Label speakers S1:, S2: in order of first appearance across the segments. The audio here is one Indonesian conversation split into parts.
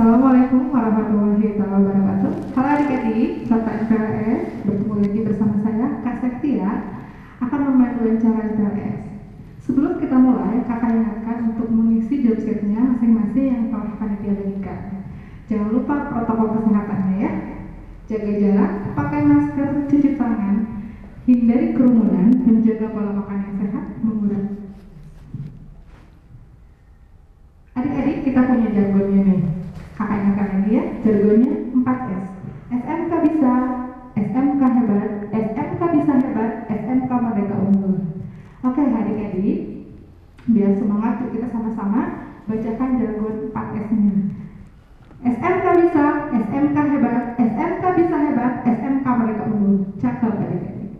S1: Assalamualaikum warahmatullahi wabarakatuh. Halo adik-adik, peserta MPLS, bertemu lagi bersama saya, Kak Septia, akan membantu wawancara MPLS. Sebelum kita mulai, kakak ingatkan untuk mengisi job sheet-nya masing-masing yang telah panitia bagikan. Jangan lupa protokol kesehatannya ya. Jaga jarak, pakai masker, cuci tangan, hindari kerumunan, menjaga pola makan yang sehat, mengurangi. Adik-adik, kita punya jargonnya nih. Kakak ingatkan lagi ya, jargonnya 4S. SMK bisa, SMK hebat, SMK bisa hebat, SMK merdeka unggul. Oke adik-adik, biar semangat yuk kita sama-sama bacakan jargon 4S-nya. SMK bisa, SMK hebat, SMK bisa hebat, SMK merdeka unggul. Cakep adik-adik.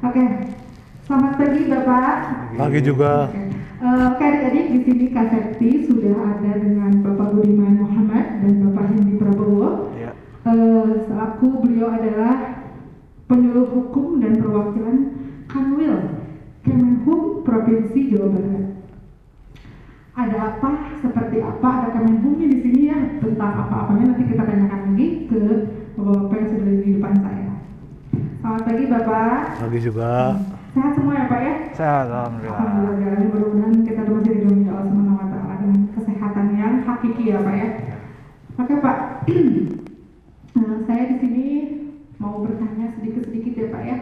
S1: Oke, selamat pagi Bapak.
S2: Pagi juga.
S1: Oke adik-adik, di sini Kak Septi sudah ada dengan Bapak Budiman Muhammad dan Bapak Hendi Prabowo.
S2: Ya.
S1: Selaku beliau adalah penyuluh hukum dan perwakilan Kanwil Kemenhub Provinsi Jawa Barat. Ada apa, seperti apa, ada Kemenhubnya di sini ya, tentang apa-apanya nanti kita tanyakan lagi ke Bapak-bapak yang sudah di depan saya. Selamat pagi Bapak.
S2: Pagi juga.
S1: Sehat semua ya Pak ya?
S2: Sehat, alhamdulillah.
S1: Alhamdulillah, mudah-mudahan kita masih dilindungi Allah Subhanahu wa Ta'ala dengan kesehatan yang hakiki ya Pak ya. Oke Pak, saya di sini mau bertanya sedikit-sedikit ya Pak ya,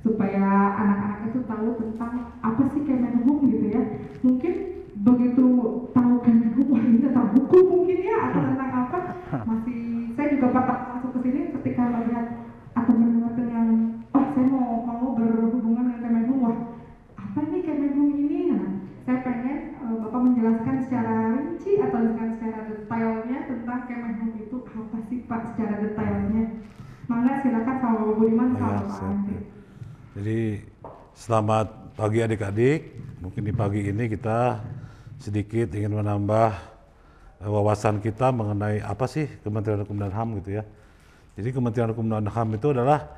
S1: supaya anak-anak itu tahu tentang apa sih Kemenhub gitu ya. Mungkin begitu tahu Kemenhub, wah ini tentang hukum mungkin ya, atau tentang apa? Saya juga pertama masuk ke sini ketika melihat atau mendengar dengan, oh saya mau berhubungan dengan Kemenhub, wah apa ini Kemenhub ini? Nah, saya pengen Bapak menjelaskan secara rinci atau secara detailnya tentang Kemenhub itu apa sih Pak secara detailnya. Mangga silakan sama Bapak Budiman sama Pak Andi.
S2: Jadi selamat pagi adik-adik. Mungkin di pagi ini kita sedikit ingin menambah wawasan kita mengenai apa sih Kementerian Hukum dan HAM gitu ya. Jadi Kementerian Hukum dan HAM itu adalah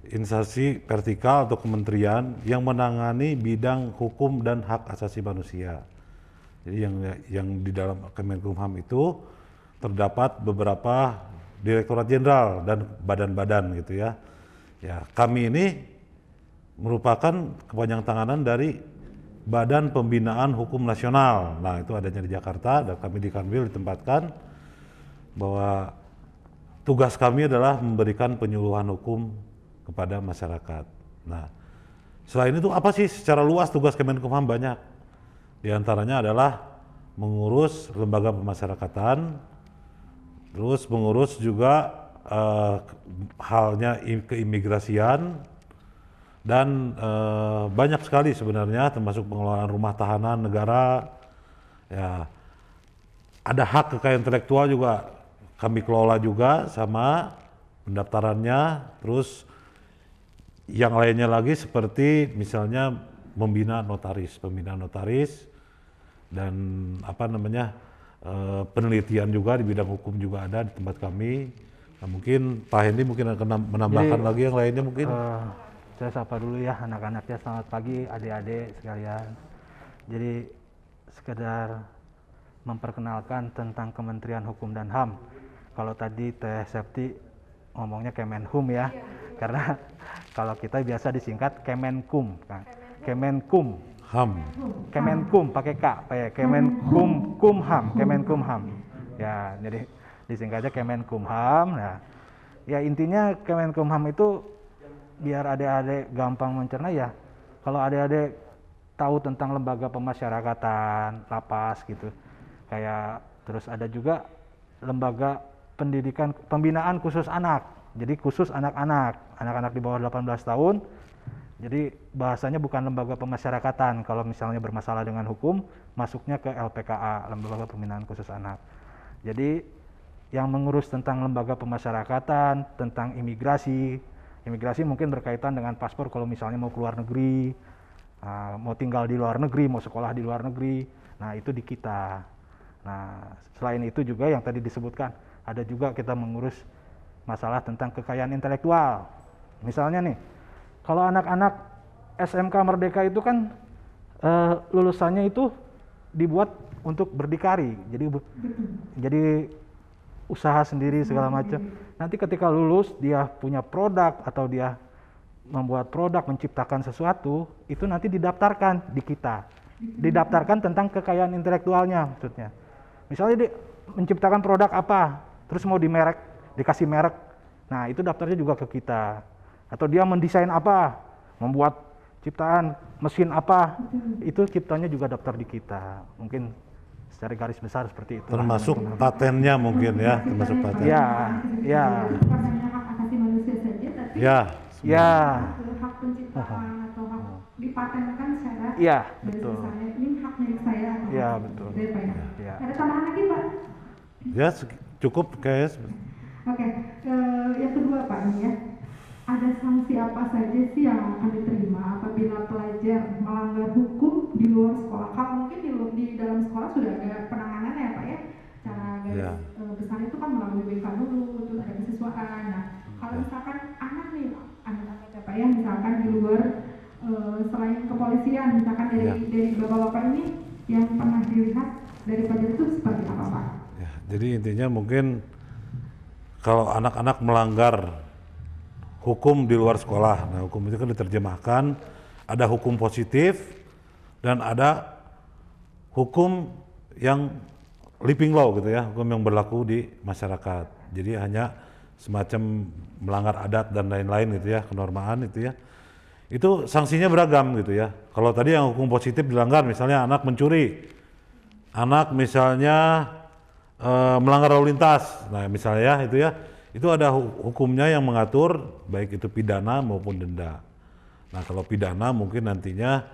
S2: instansi vertikal atau kementerian yang menangani bidang hukum dan hak asasi manusia. Jadi yang di dalam Kemenkumham itu terdapat beberapa direktorat jenderal dan badan-badan gitu ya. Ya, kami ini merupakan kepanjang tanganan dari Badan Pembinaan Hukum Nasional. Nah, itu adanya di Jakarta dan kami di Kanwil ditempatkan bahwa tugas kami adalah memberikan penyuluhan hukum kepada masyarakat. Nah, selain itu apa sih secara luas tugas Kemenkumham? Banyak. Di antaranya adalah mengurus lembaga pemasyarakatan, terus mengurus juga halnya keimigrasian, dan banyak sekali sebenarnya termasuk pengelolaan rumah tahanan negara. Ya, ada hak kekayaan intelektual juga kami kelola juga sama pendaftarannya, terus yang lainnya lagi seperti misalnya pembinaan notaris dan apa namanya penelitian juga di bidang hukum juga ada di tempat kami. Nah, mungkin Pak Hendi mungkin akan menambahkan lagi yang lainnya mungkin.
S3: Saya sapa dulu ya anak-anaknya, selamat pagi adik-adik sekalian. Jadi sekedar memperkenalkan tentang Kementerian Hukum dan HAM. Kalau tadi Teh Septi ngomongnya Kemenhum ya, karena kalau kita biasa disingkat Kemenkum, kan? Kemenkum,
S2: HAM,
S3: Kemenkum pakai K, Kemenkum Kumham, Kemenkumham. Ya, jadi disingkatnya Kemenkumham. Nah, ya intinya Kemenkumham itu biar adik-adik gampang mencerna ya. Kalau adik-adik tahu tentang lembaga pemasyarakatan, lapas gitu, kayak terus ada juga lembaga pendidikan pembinaan khusus anak. Jadi khusus anak-anak di bawah 18 tahun. Jadi bahasanya bukan lembaga pemasyarakatan. Kalau misalnya bermasalah dengan hukum, masuknya ke LPKA, lembaga pembinaan khusus anak. Jadi yang mengurus tentang lembaga pemasyarakatan, tentang imigrasi mungkin berkaitan dengan paspor kalau misalnya mau keluar negeri, mau tinggal di luar negeri, mau sekolah di luar negeri. Nah, itu di kita. Nah, selain itu juga yang tadi disebutkan, ada juga kita mengurus masalah tentang kekayaan intelektual. Misalnya nih, kalau anak-anak SMK Merdeka itu kan lulusannya itu dibuat untuk berdikari. Jadi usaha sendiri segala macam. Nanti ketika lulus dia punya produk atau dia membuat produk, menciptakan sesuatu, itu nanti didaftarkan di kita. Didaftarkan tentang kekayaan intelektualnya maksudnya. Misalnya dia menciptakan produk apa, terus mau dikasih merek. Nah, itu daftarnya juga ke kita. Atau dia mendesain apa, membuat ciptaan mesin apa, itu ciptanya juga daftar di kita. Mungkin secara garis besar seperti itu.
S2: Termasuk patennya mungkin ya, termasuk paten.
S3: Ya, ya.
S1: Bukan hanya hak asasi manusia saja, tapi
S2: Ya,
S3: Ya,
S1: hak penciptaan atau hak dipatenkan secara
S3: iya,
S1: garis
S3: betul.
S1: besarnya, ini hak milik saya.
S3: Iya, betul.
S1: Gitu ya, Pak, ya?
S3: Iya.
S1: Ada tambahan lagi, Pak?
S2: ya cukup kayaknya.
S1: Oke, yang kedua Pak ini ya, ada sanksi apa saja sih yang akan diterima apabila pelajar melanggar hukum di luar sekolah? Kalau mungkin di dalam sekolah sudah ada penanganan ya Pak ya, cara garis besar itu kan melalui BK dulu, terus ada kesiswaan. Nah, kalau misalkan anak nih, anak-anak ya Pak ya, misalkan di luar selain kepolisian, misalkan dari bapak-bapak ini yang pernah dilihat dari pelajar itu seperti apa Pak?
S2: Ya, jadi intinya mungkin kalau anak-anak melanggar hukum di luar sekolah, nah hukum itu kan diterjemahkan, ada hukum positif dan ada hukum yang living law gitu ya, hukum yang berlaku di masyarakat. Jadi hanya semacam melanggar adat dan lain-lain gitu ya, kenormaan itu ya. Itu sanksinya beragam gitu ya. Kalau tadi yang hukum positif dilanggar, misalnya anak mencuri, anak misalnya melanggar lalu lintas, nah misalnya itu ada hukumnya yang mengatur baik itu pidana maupun denda. Nah kalau pidana mungkin nantinya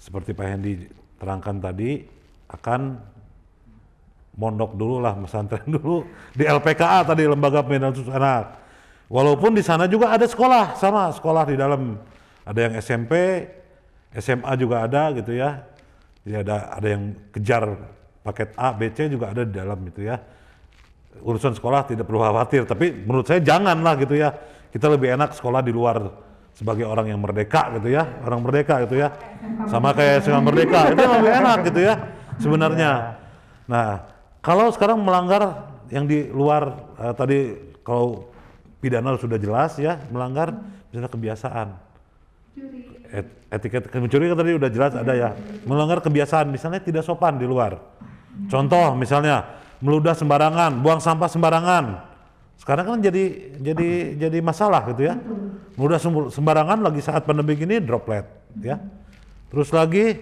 S2: seperti Pak Hendy terangkan tadi akan mondok dulu lah, pesantren dulu di LPKA tadi, Lembaga Pembinaan Khusus Anak. Walaupun di sana juga ada sekolah, sama sekolah di dalam, ada yang SMP, SMA juga ada gitu ya. Jadi ada yang kejar paket A, B, C juga ada di dalam itu ya. Urusan sekolah tidak perlu khawatir, tapi menurut saya janganlah gitu ya. Kita lebih enak sekolah di luar sebagai orang yang merdeka gitu ya, orang merdeka gitu ya. Sama kayak SMA Merdeka, itu lebih enak gitu ya sebenarnya. Nah, kalau sekarang melanggar yang di luar tadi, kalau pidana sudah jelas ya, melanggar misalnya kebiasaan. Etiket mencuri kan tadi udah jelas ada ya. Melanggar kebiasaan misalnya tidak sopan di luar. Contoh misalnya meludah sembarangan, buang sampah sembarangan. Sekarang kan jadi masalah gitu ya. Meludah sembarangan lagi saat pandemi ini droplet ya. Terus lagi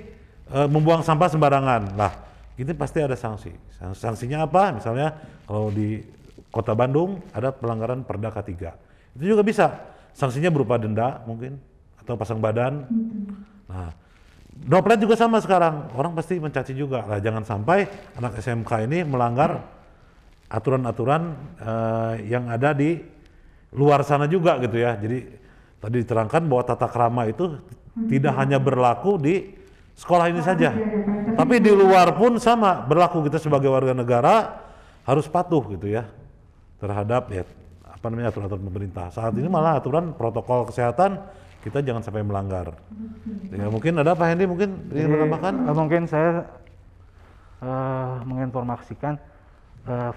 S2: membuang sampah sembarangan. Lah, ini pasti ada sanksi. Sanksinya apa? Misalnya kalau di Kota Bandung ada pelanggaran Perda K3. Itu juga bisa. Sanksinya berupa denda mungkin atau pasang badan. Nah, droplet juga sama sekarang, orang pasti mencaci juga. Lah jangan sampai anak SMK ini melanggar aturan-aturan yang ada di luar sana juga gitu ya. Jadi tadi diterangkan bahwa tata krama itu tidak hanya berlaku di sekolah ini saja, tapi di luar pun sama berlaku. Kita sebagai warga negara harus patuh gitu ya terhadap ya apa namanya aturan-aturan pemerintah. Saat ini malah aturan protokol kesehatan kita jangan sampai melanggar. Ya, mungkin ada Pak Hendy mungkin ingin menambahkan?
S3: Mungkin saya menginformasikan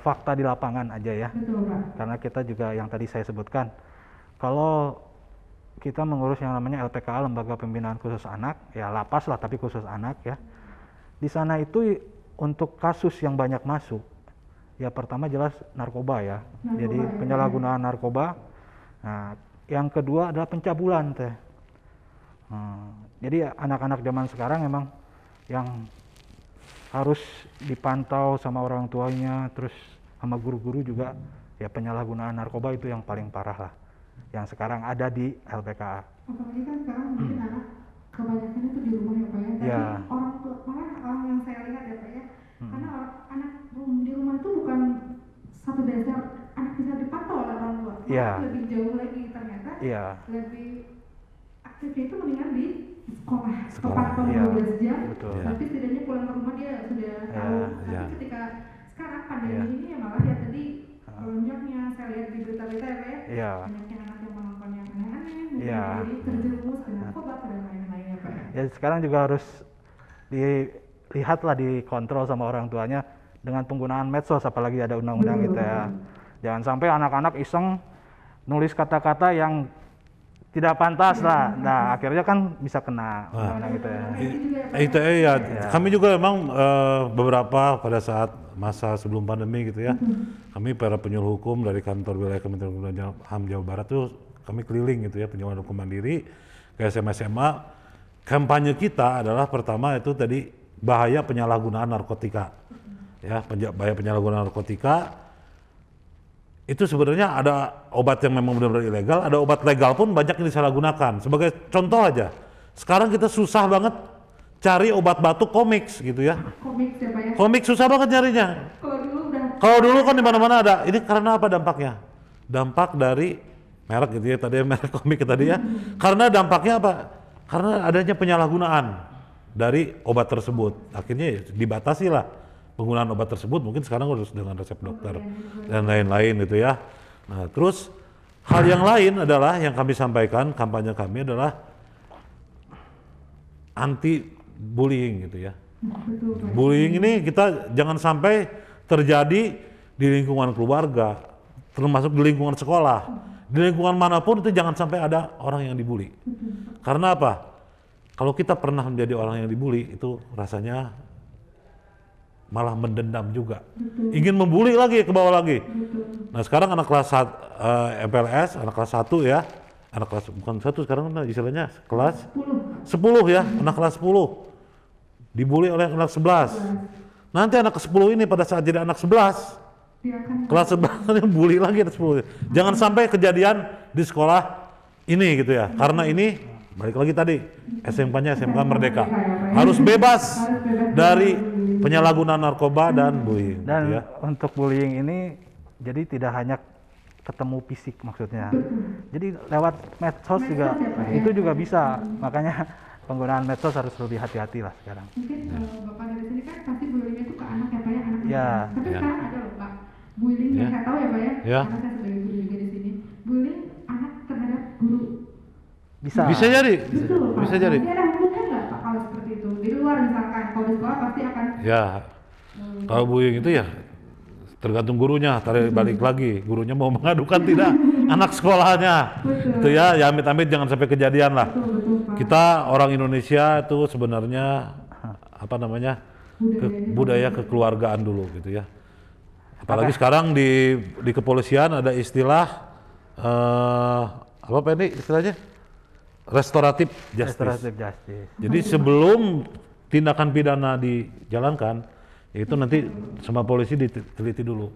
S3: fakta di lapangan aja ya.
S1: Betul, Pak.
S3: Karena kita juga yang tadi saya sebutkan, kalau kita mengurus yang namanya LPKA, Lembaga Pembinaan Khusus Anak, ya lapas lah tapi khusus anak ya. Di sana itu untuk kasus yang banyak masuk, ya pertama jelas narkoba ya. Jadi penyalahgunaan narkoba. Nah, yang kedua adalah pencabulan teh. Jadi anak-anak zaman sekarang memang yang harus dipantau sama orang tuanya, terus sama guru-guru juga. Ya penyalahgunaan narkoba itu yang paling parah lah, yang sekarang ada di LPKA.
S1: Apalagi kan sekarang mungkin anak kebanyakan itu di rumah ya Pak ya. Tapi
S3: Ya.
S1: orang tua, malah orang yang saya lihat ya Pak ya, karena anak di rumah itu bukan satu dasar anak bisa dipantau oleh orang tua.
S3: Ya.
S1: Lebih jauh lagi ternyata.
S3: Iya.
S1: Lebih aktifnya itu mendingan di sekolah.
S2: Sekolah,
S1: Tepat
S3: iya.
S1: 12 jam.
S3: Betul.
S1: Tapi setidaknya pulang ke rumah dia sudah tahu. Tapi
S2: ya.
S1: ketika sekarang pandemi
S3: Ya.
S1: ini ya malah ya tadi lonjaknya saya lihat di berita-berita ya Pak ya.
S3: Iya.
S1: Banyaknya anak yang menonton yang aneh-aneh, mungkin
S3: Iya.
S1: jadi terjerumus ke narkoba dan lain-lain ya Pak.
S3: Ya sekarang juga harus dilihatlah, dikontrol sama orang tuanya. dengan penggunaan medsos, apalagi ada undang-undang gitu ya. Jangan sampai anak-anak iseng nulis kata-kata yang tidak pantas lah. Nah, akhirnya kan bisa kena undang-undang gitu ya.
S2: ITE ya, kami juga memang beberapa pada saat masa sebelum pandemi gitu ya, kami para penyuluh hukum dari kantor wilayah Kementerian Hukum dan HAM Jawa Barat tuh kami keliling gitu ya, penyuluhan hukum mandiri ke SMA. Kampanye kita adalah pertama itu tadi bahaya penyalahgunaan narkotika, ya, bahaya penyalahgunaan narkotika. Itu sebenarnya ada obat yang memang benar-benar ilegal, ada obat legal pun banyak yang disalahgunakan. Sebagai contoh aja, sekarang kita susah banget cari obat batuk komiks gitu ya.
S1: Komik siapa ya?
S2: Komik susah banget nyarinya. Kalau dulu kan di mana-mana ada. Ini karena apa dampaknya? Dampak dari merek gitu ya, tadi merek komik tadi ya. Karena dampaknya apa? Karena adanya penyalahgunaan dari obat tersebut. Akhirnya ya dibatasi lah penggunaan obat tersebut, mungkin sekarang harus dengan resep dokter dan lain-lain gitu ya. Nah, terus hal yang lain adalah yang kami sampaikan, kampanye kami adalah anti bullying gitu ya. Bullying ini kita jangan sampai terjadi di lingkungan keluarga, termasuk di lingkungan sekolah, di lingkungan manapun itu jangan sampai ada orang yang dibully. Karena apa? Kalau kita pernah menjadi orang yang dibully itu rasanya malah mendendam juga, ingin membuli lagi ke bawah lagi. Nah sekarang anak kelas MPLS, anak kelas 1 ya, anak kelas bukan 1 sekarang istilahnya kelas 10 ya, anak kelas 10 dibully oleh anak 11. Nanti anak ke 10 ini pada saat jadi anak 11, kelas 11 bully lagi anak 10. Jangan sampai kejadian di sekolah ini gitu ya, karena ini balik lagi tadi SMK-nya SMK Merdeka harus bebas dari penyalahgunaan narkoba dan bullying.
S3: Dan
S2: gitu ya.
S3: untuk bullying ini jadi tidak hanya ketemu fisik maksudnya. Jadi lewat medsos juga itu juga bisa. Makanya penggunaan medsos harus lebih hati-hati lah sekarang.
S1: Mungkin Bapak dari sini kan pasti bullying itu ke anak ya Pak ya, anak
S3: Ya.
S1: Tapi
S2: Ya.
S1: sekarang ada loh Pak, bullying yang saya tahu ya Pak ya,
S2: Ya.
S1: karena saya sebagai guru juga di sini, bullying anak terhadap guru.
S3: Bisa.
S2: Bisa jadi.
S1: Betul Pak.
S2: Bisa jadi.
S1: Nanti ada hukumnya nggak Pak kalau seperti itu? Di luar misalkan, kalau di sekolah pasti akan.
S2: Ya, kalau bullying itu ya tergantung gurunya, tarik balik lagi. Gurunya mau mengadukan tidak anak sekolahnya. Itu ya, ya amit-amit jangan sampai kejadian lah.
S1: Betul Pak.
S2: Kita orang Indonesia itu sebenarnya apa namanya budaya kekeluargaan dulu gitu ya. Apalagi sekarang di kepolisian ada istilah apa ini istilahnya? Restoratif justice.
S3: Restoratif justice.
S2: Jadi sebelum tindakan pidana dijalankan, itu nanti sama polisi diteliti dulu.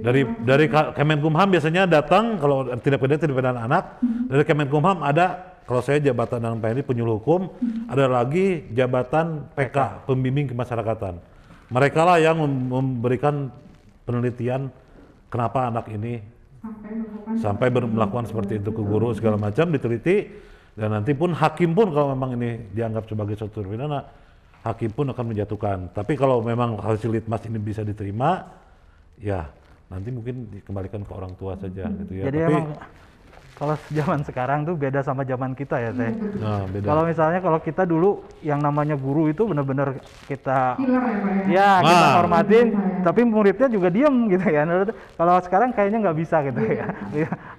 S2: Dari Kemenkumham biasanya datang kalau tindak pidana anak, dari Kemenkumham ada, kalau saya jabatan dalam PNI penyuluh hukum, ada lagi jabatan PK pembimbing kemasyarakatan. Mereka lah yang memberikan penelitian kenapa anak ini sampai melakukan seperti itu ke guru segala macam diteliti. Dan nanti pun hakim pun kalau memang ini dianggap sebagai suatu pidana, hakim pun akan menjatuhkan. Tapi kalau memang hasil litmas ini bisa diterima, ya nanti mungkin dikembalikan ke orang tua saja gitu ya.
S3: Jadi
S2: tapi
S3: emang kalau zaman sekarang tuh beda sama zaman kita ya Teh.
S2: nah, beda.
S3: Kalau misalnya kalau kita dulu yang namanya guru itu benar-benar kita
S1: Killer ya Pak ya.
S3: ya kita
S2: Nah.
S3: hormatin, tapi muridnya juga diem gitu ya. Kalau sekarang kayaknya nggak bisa gitu ya.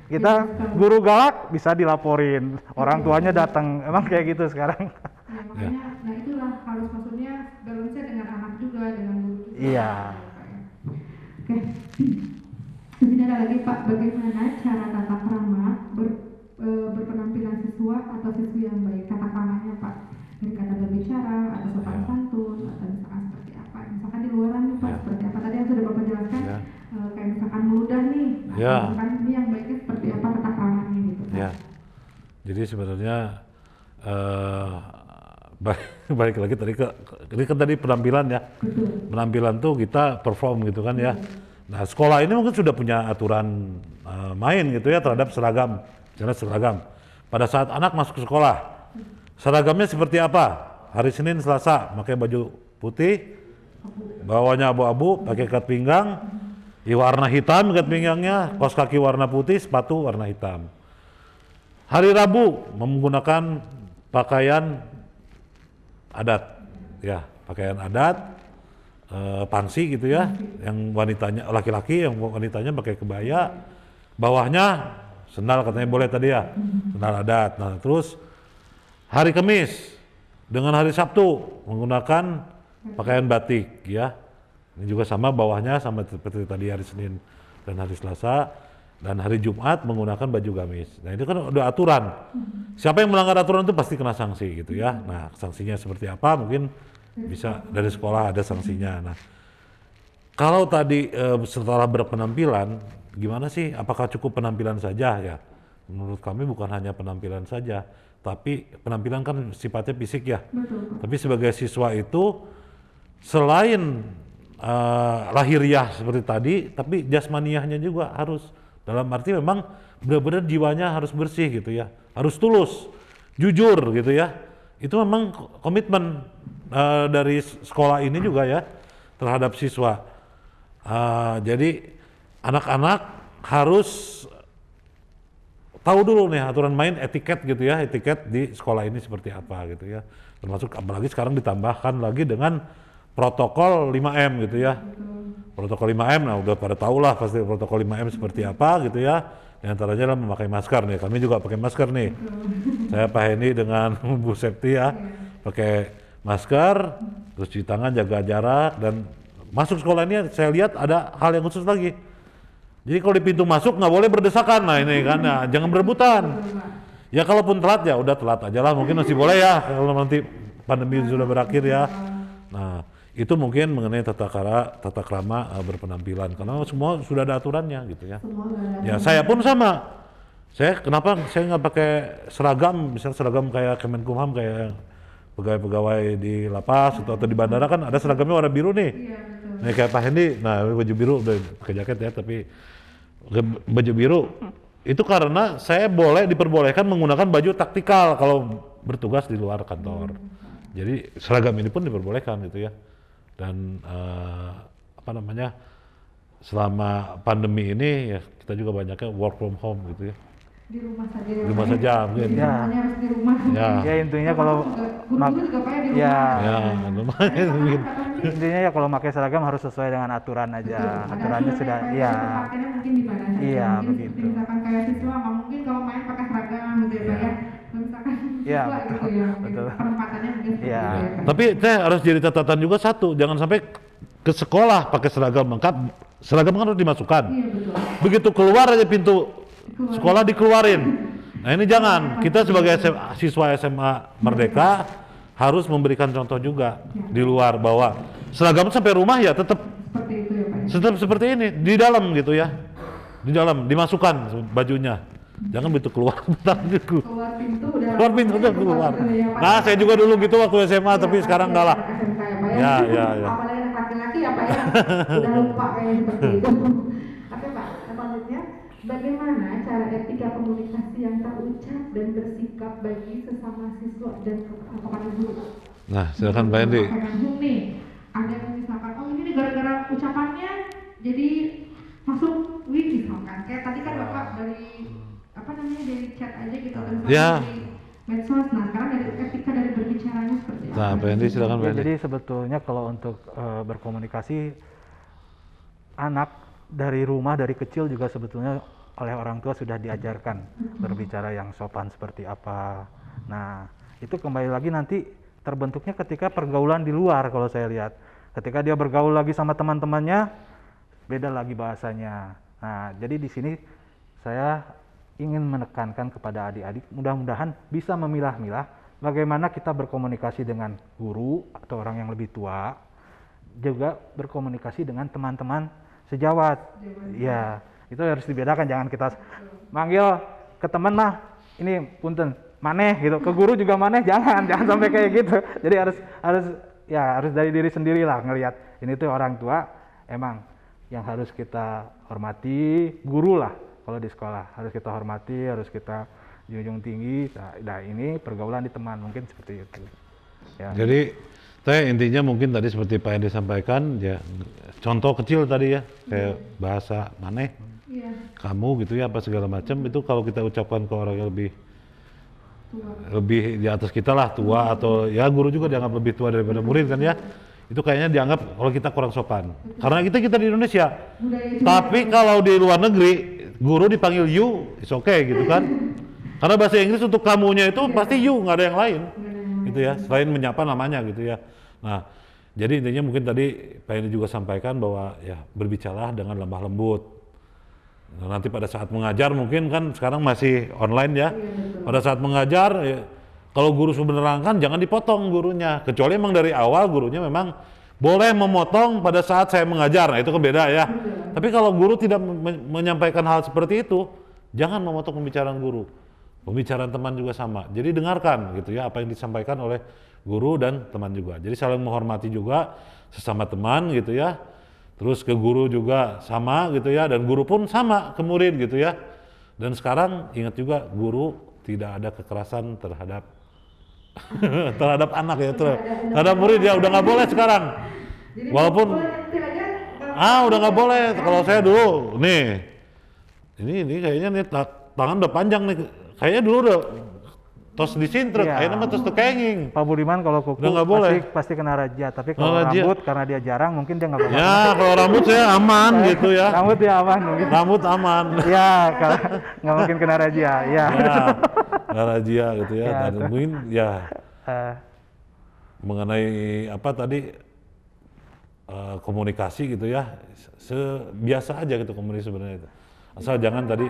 S3: Kita guru galak bisa dilaporin, orang tuanya datang, emang kayak gitu sekarang.
S1: Ya, makanya, nah itulah harus maksudnya balance dengan anak juga, dengan guru juga.
S3: Iya.
S1: Oke. Kemudian ada lagi Pak, bagaimana cara tata krama berpenampilan siswa atau siswi yang baik, tata kramanya Pak, dari kata berbicara atau sopan santun atau misalkan seperti apa, misalkan di luaran nih Pak, seperti apa tadi yang sudah Bapak jelaskan, kayak misalkan meludah nih, nah, misalkan ini yang baiknya seperti apa tata kramanya gitu Pak.
S2: Ya, jadi sebenarnya balik lagi tadi ini kan tadi penampilan ya. Penampilan tuh kita perform gitu kan ya. Nah sekolah ini mungkin sudah punya aturan main gitu ya terhadap seragam, misalnya seragam. Pada saat anak masuk ke sekolah, seragamnya seperti apa? Hari Senin, Selasa pakai baju putih, bawahnya abu-abu, pakai ikat pinggang, warna hitam ikat pinggangnya, kaos kaki warna putih, sepatu warna hitam. Hari Rabu menggunakan pakaian adat, ya pakaian adat, pangsi gitu ya, yang wanitanya laki-laki, yang wanitanya pakai kebaya, bawahnya sendal katanya boleh tadi ya, sendal adat. Nah terus hari Kamis dengan hari Sabtu menggunakan pakaian batik ya. Ini juga sama bawahnya sama seperti tadi hari Senin dan hari Selasa, dan hari Jumat menggunakan baju gamis. Nah itu kan udah aturan. Siapa yang melanggar aturan itu pasti kena sanksi gitu ya. Nah sanksinya seperti apa mungkin bisa dari sekolah ada sanksinya. Nah kalau tadi setelah berpenampilan gimana sih? Apakah cukup penampilan saja ya? Menurut kami bukan hanya penampilan saja, tapi penampilan kan sifatnya fisik ya.
S1: Betul.
S2: Tapi sebagai siswa itu selain lahiriah seperti tadi, tapi jasmaniahnya juga harus, dalam arti memang benar-benar jiwanya harus bersih gitu ya, harus tulus, jujur gitu ya. Itu memang komitmen dari sekolah ini juga ya terhadap siswa. Jadi anak-anak harus tahu dulu nih aturan main, etiket gitu ya, etiket di sekolah ini seperti apa gitu ya. Termasuk apalagi sekarang ditambahkan lagi dengan protokol 5M gitu ya. Protokol 5M, nah udah pada tahu lah pasti protokol 5M seperti apa gitu ya. Di antaranya adalah memakai masker nih, kami juga pakai masker nih. Saya Pak Hendy dengan Bu Septi ya, pakai masker, terus cuci tangan, jaga jarak, dan masuk sekolah ini saya lihat ada hal yang khusus lagi. Jadi kalau di pintu masuk nggak boleh berdesakan, nah ini kan, nah, jangan berebutan. Ya kalaupun telat ya udah telat aja lah, mungkin masih boleh ya kalau nanti pandemi sudah berakhir ya. Nah itu mungkin mengenai tata krama berpenampilan, karena semua sudah ada aturannya gitu ya. Ya saya pun sama. Kenapa saya nggak pakai seragam, misalnya seragam kayak Kemenkumham, kayak pegawai-pegawai di lapas atau di bandara kan ada seragamnya warna biru nih.
S1: Iya, betul.
S2: Nih kayak Pak Hendy, nah baju biru udah pakai jaket ya, tapi baju biru itu karena saya diperbolehkan menggunakan baju taktikal kalau bertugas di luar kantor. Jadi seragam ini pun diperbolehkan gitu ya. Dan selama pandemi ini ya kita juga banyaknya work from home gitu ya.
S1: Di rumah saja ya.
S2: Di rumah saja mungkin.
S3: Ya.
S1: Semuanya harus di rumah.
S2: Ya.
S3: Ya intinya kalau
S1: guru juga Pak ya di rumah.
S3: ya
S2: Ya, lumayan mungkin.
S3: intinya ya kalau pakai seragam harus sesuai dengan aturan aja. Aturannya sudah ya.
S1: Pakainya mungkin di mana saja.
S3: Iya,
S1: Mungkin
S3: begitu.
S1: seperti misalkan kayak siswa nggak mungkin kalau main pakai seragam gitu ya Pak ya. Kalau misalkan
S3: Iya,
S1: siswa gitu ya. Mungkin
S3: betul.
S1: penempatannya mungkin seperti
S3: Iya.
S1: itu ya Pak.
S2: Tapi harus jadi catatan juga satu, jangan sampai ke sekolah pakai seragam lengkap, seragam kan harus dimasukkan.
S1: Iya betul.
S2: Begitu keluar aja pintu sekolah dikeluarin. Nah ini jangan, kita sebagai siswa SMA Merdeka harus memberikan contoh juga di luar bahwa seragam sampai rumah ya tetap
S1: Seperti itu ya Pak ya.
S2: seperti ini, di dalam gitu ya. Di dalam, dimasukkan bajunya. Jangan begitu keluar, bentar gitu.
S1: Keluar pintu udah
S2: Keluar pintu udah keluar.
S1: gitu ya, Pak.
S2: Nah saya juga dulu gitu waktu SMA, tapi sekarang enggak lah.
S1: SMK ya Pak
S2: Ya, ya, ya.
S1: Apalagi anak laki-laki ya Pak ya. Udah lupa kayak seperti itu. Oke Pak, selanjutnya bagaimana cara etika komunikasi yang terucap dan bersikap bagi sesama siswa dan kepada guru?
S2: Nah silakan Pak Hendy.
S1: Nih, ada yang misalkan, oh ini nih gara-gara ucapannya jadi masuk wih misalkan. Kayak tadi kan Bapak dari dari chat aja gitu kan
S2: Ya.
S1: dari medsos. Nah, sekarang dari etika dari berbicaranya seperti apa?
S2: Nah Pak Hendy silakan Pak
S3: Ya,
S2: Hendy.
S3: jadi sebetulnya kalau untuk berkomunikasi anak dari rumah dari kecil juga sebetulnya oleh orang tua sudah diajarkan berbicara yang sopan seperti apa. Nah, itu kembali lagi nanti terbentuknya ketika pergaulan di luar kalau saya lihat. Ketika dia bergaul lagi sama teman-temannya, beda lagi bahasanya. Nah, jadi di sini saya ingin menekankan kepada adik-adik, mudah-mudahan bisa memilah-milah bagaimana kita berkomunikasi dengan guru atau orang yang lebih tua, juga berkomunikasi dengan teman-teman sejawat. Ya, itu harus dibedakan, jangan kita manggil ke teman mah ini punten maneh gitu, ke guru juga maneh, jangan sampai kayak gitu. Jadi harus dari diri sendiri lah ngelihat ini tuh orang tua emang yang harus kita hormati, guru lah kalau di sekolah harus kita hormati, harus kita junjung tinggi. Nah ini pergaulan di teman mungkin seperti itu. Ya.
S2: Jadi intinya mungkin tadi seperti Pak Hendy sampaikan ya, contoh kecil tadi ya kayak bahasa maneh, kamu gitu ya apa segala macam, itu kalau kita ucapkan ke orang yang lebih di atas kita lah, tua atau ya guru juga dianggap lebih tua daripada murid kan ya, itu kayaknya dianggap kalau kita kurang sopan. Karena kita di Indonesia.
S1: Budaya juga.
S2: Tapi kalau di luar negeri, guru dipanggil you, it's okay gitu kan. Karena bahasa Inggris untuk kamunya itu pasti you, nggak ada yang lain. Gitu ya, selain menyapa namanya gitu ya. Nah, jadi intinya mungkin tadi Pak Edi juga sampaikan bahwa ya berbicara dengan lemah lembut. Nah, nanti pada saat mengajar mungkin kan sekarang masih online ya. Pada saat mengajar ya, kalau guru sudah menerangkan jangan dipotong gurunya. Kecuali memang dari awal gurunya memang boleh memotong pada saat saya mengajar. Nah, itu kan beda ya. Tapi kalau guru tidak menyampaikan hal seperti itu, jangan memotong pembicaraan guru. Pembicaraan teman juga sama. Jadi dengarkan gitu ya apa yang disampaikan oleh guru dan teman juga. Jadi saling menghormati juga sesama teman gitu ya. Terus ke guru juga sama gitu ya, dan guru pun sama ke murid gitu ya. Dan sekarang ingat juga guru tidak ada kekerasan terhadap terhadap anak ya, terhadap murid ya, udah nggak boleh sekarang.
S1: Jadi
S2: Walaupun udah nggak boleh. Kalau saya dulu nih, ini kayaknya nih tangan udah panjang nih, kayaknya dulu udah tos disintrek,
S3: Iya.
S2: akhirnya mah tos tekenging.
S3: Pak Budiman kalau kuku
S2: Udah nggak boleh.
S3: pasti kena razia, tapi kalau
S2: Razia.
S3: rambut karena dia jarang mungkin dia nggak bakal.
S2: Ya kalau rambut saya aman gitu ya,
S3: Rambut dia aman mungkin.
S2: rambut aman.
S3: Ya, kalau nggak mungkin kena razia. Ya.
S2: Ya, nggak razia gitu ya.
S3: Ya,
S2: Dan
S3: tuh.
S2: mungkin ya
S3: Eh,
S2: mengenai apa tadi komunikasi gitu ya, biasa aja gitu komunikasi sebenarnya itu. Asal jangan tadi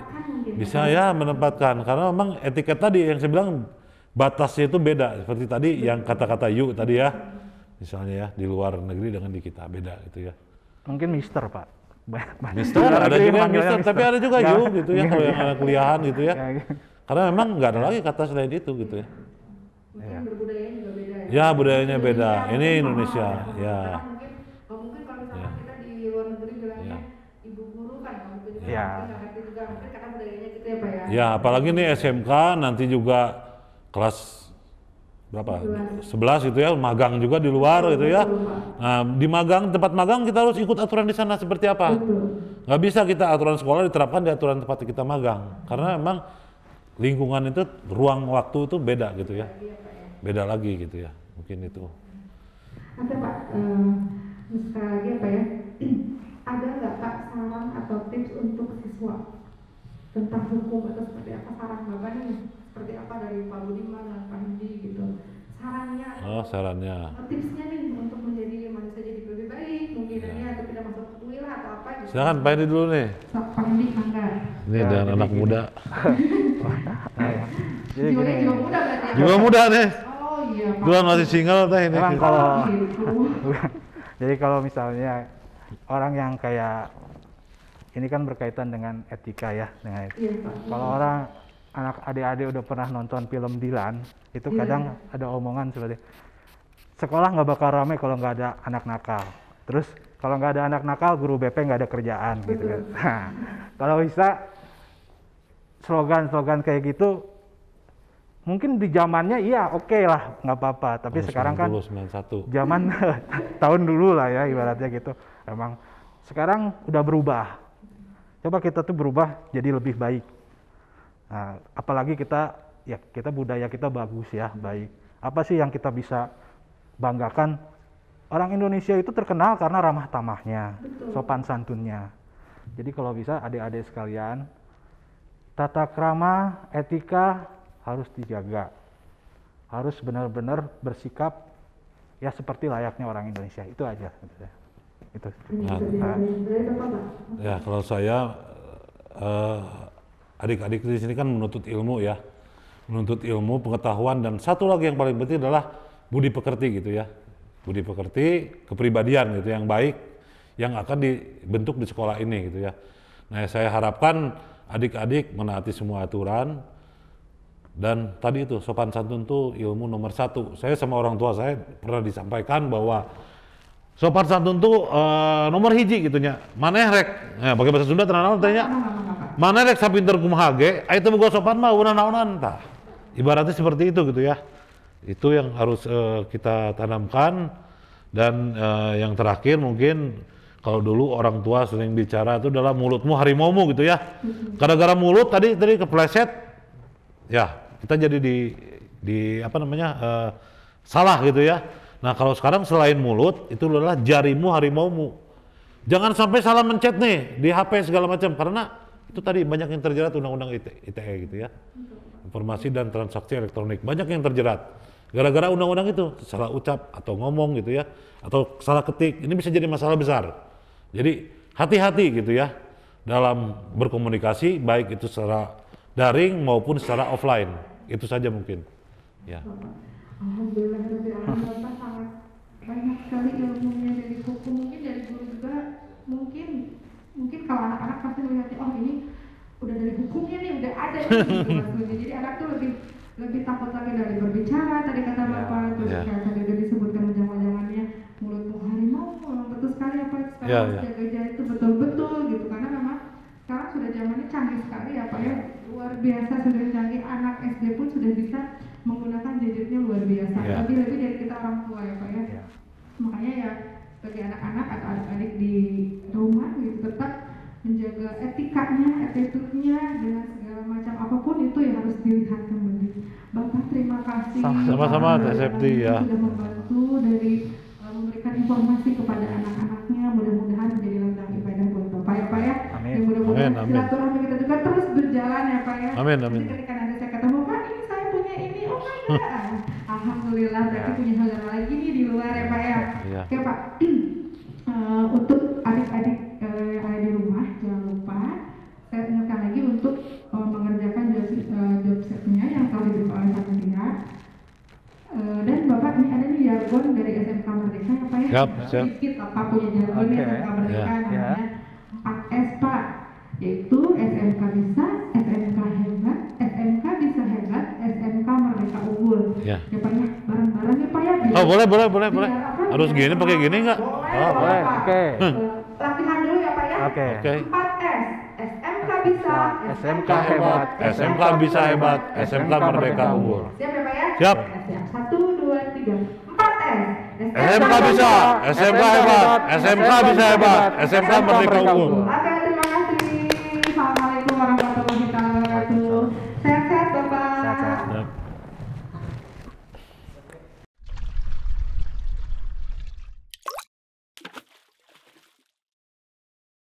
S2: bisa ya menempatkan, karena memang etiket tadi yang saya bilang batasnya itu beda. Seperti tadi yang kata-kata you tadi ya, misalnya ya di luar negeri dengan di kita beda gitu ya.
S3: mungkin Mister Pak.
S2: Mister ada juga yang Mister, tapi ada juga you gitu ya kalau yang anak kuliahan gitu ya.
S3: gitu.
S2: Karena memang nggak ada lagi kata selain itu gitu ya.
S1: mungkin berbudayanya juga beda ya.
S2: Ya budayanya beda. Ini Indonesia ya.
S1: Karena mungkin kalau misalkan kita di luar negeri bilangnya ibu guru kan, mungkin juga
S3: Ya.
S1: nggak ngerti juga, mungkin karena budayanya gitu ya Pak ya.
S2: Ya apalagi nih SMK nanti juga kelas berapa? 11 gitu ya, magang juga di luar gitu ya. Nah di magang, tempat magang kita harus ikut aturan di sana seperti apa. Nggak bisa kita aturan sekolah diterapkan di aturan tempat kita magang. Karena memang lingkungan itu, ruang waktu itu beda gitu ya. Beda lagi gitu ya, mungkin itu.
S1: Oke Pak, sekali lagi apa ya, ada nggak Pak saran atau tips untuk siswa tentang hukum atau seperti apa saran Bapak nih, seperti apa dari Pak Budiman dan Pak Hindi gitu, sarannya,
S2: Oh sarannya.
S1: tipsnya nih untuk menjadi manusia jadi lebih baik, mungkin atau tidak masuk kuil atau apa gitu.
S2: Silakan Pak Edi dulu nih.
S1: Pak Hindi mangga.
S2: Ini
S3: Ya,
S2: dan
S3: jadi
S2: anak
S3: gini.
S2: muda.
S3: Nah, ya. Jadi
S1: Jiwanya
S3: gini,
S1: jiwa muda berarti ya?
S2: Juga muda nih.
S1: Oh iya Pak.
S2: Duluan masih single teh ini.
S3: Emang kalau
S1: Gitu.
S3: jadi kalau misalnya orang yang kayak ini kan berkaitan dengan etika ya, dengan etika.
S1: Iya Pak.
S3: Kalau orang anak adik-adik udah pernah nonton film Dilan, itu kadang ada omongan seperti sekolah nggak bakal rame kalau nggak ada anak nakal. Terus kalau nggak ada anak nakal, guru BP nggak ada kerjaan gitu kan. Nah, kalau bisa slogan-slogan kayak gitu, mungkin di zamannya iya oke lah, nggak apa-apa. Tapi sekarang kan
S2: 91.
S3: zaman tahun dulu lah ya ibaratnya gitu. Emang sekarang udah berubah. Coba kita tuh berubah jadi lebih baik. Nah, apalagi kita budaya kita bagus ya, baik. Apa sih yang kita bisa banggakan? Orang Indonesia itu terkenal karena ramah tamahnya, sopan santunnya. Jadi kalau bisa adik-adik sekalian, tata krama, etika harus dijaga. Harus benar-benar bersikap ya seperti layaknya orang Indonesia. Itu aja. Itu.
S2: Ya kalau saya adik-adik di sini kan menuntut ilmu ya, menuntut ilmu, pengetahuan, dan satu lagi yang paling penting adalah budi pekerti gitu ya, budi pekerti, kepribadian gitu yang baik yang akan dibentuk di sekolah ini gitu ya. Nah saya harapkan adik-adik menaati semua aturan, dan tadi itu sopan santun tuh ilmu nomor 1. Saya sama orang tua saya pernah disampaikan bahwa sopan santun tuh nomor hiji gitunya. Maneh rek, nah, pakai bahasa Sunda tenang tanya. Maneh rek sapinter kumaha ge, aya teu boga sopan mah ulah naonan tah. Ibaratnya seperti itu gitu ya. Itu yang harus kita tanamkan. Dan yang terakhir mungkin kalau dulu orang tua sering bicara itu adalah mulutmu harimaumu gitu ya. Gara-gara mulut tadi kepleset, ya kita jadi di apa namanya salah gitu ya. Nah kalau sekarang selain mulut itu adalah jarimu harimaumu. Jangan sampai salah mencet nih di HP segala macam, karena itu tadi banyak yang terjerat undang-undang ITE gitu ya. Informasi dan transaksi elektronik banyak yang terjerat gara-gara undang-undang itu, salah ucap atau ngomong gitu ya, atau salah ketik, ini bisa jadi masalah besar. Jadi hati-hati gitu ya dalam berkomunikasi, baik itu secara daring maupun secara offline. Itu saja mungkin ya.
S1: Alhamdulillah, Bapak sangat banyak sekali ilmunya dari hukum, mungkin dari guru juga, mungkin kalau anak-anak pasti melihatnya, oh ini udah dari hukumnya nih, udah ada nih gitu maksudnya. Jadi anak tuh lebih takut lagi dari berbicara, tadi kata Bapak, terus kayak tadi udah disebutkan jangan-jangannya mulutmu harimau, betul sekali apa sekarang jaga jarak itu betul-betul gitu, karena memang sekarang sudah zamannya canggih sekali ya Pak ya, luar biasa sudah canggih, anak SD pun sudah bisa menggunakan gadgetnya luar biasa, lebih-lebih dari kita orang tua ya Pak ya. Makanya ya bagi anak-anak atau adik-adik di rumah gitu tetap menjaga etikanya, attitude-nya dengan segala macam apapun itu yang harus dilihat kembali. Bapak terima kasih
S2: sama-sama Teh Septi ya
S1: sudah membantu dari memberikan informasi kepada anak-anaknya, mudah-mudahan menjadi ladang ibadah buat Bapak ya Pak ya.
S3: Amin.
S1: Mudah-mudahan silaturahmi kita juga terus berjalan ya Pak ya.
S2: Amin, amin.
S1: Jadi ketika nanti saya ketemu Pak, ini saya punya ini, oh my god. Alhamdulillah berarti punya hal yang lagi nih di luar ya Pak ya. Oke Pak, untuk adik-adik yang ada di rumah jangan lupa saya ingatkan lagi untuk mengerjakan job setnya yang telah diberikan oleh panitia. Dan Bapak ini ada nih jargon dari SMK Merdeka ya Pak ya.
S2: Siap.
S1: Sedikit Bapak punya jargon SMK Merdeka namanya 4S Pak, yaitu SMK bisa, SMK hebat, SMK bisa hebat, SMK Merdeka unggul. Ya Pak ya, bareng-bareng ya Pak ya.
S2: Oh boleh. Harus gini pakai gini nggak?
S1: Oh boleh.
S3: Oke.
S1: Latihan dulu ya Pak ya.
S3: Oke.
S1: 4S, SMK bisa,
S3: SMK hebat,
S2: SMK bisa hebat, SMK Merdeka unggul.
S1: Siap ya Pak ya?
S2: Siap.
S1: 1, 2, 3, 4S.
S2: SMK bisa, SMK hebat, SMK bisa hebat, SMK Merdeka unggul.
S1: Oke,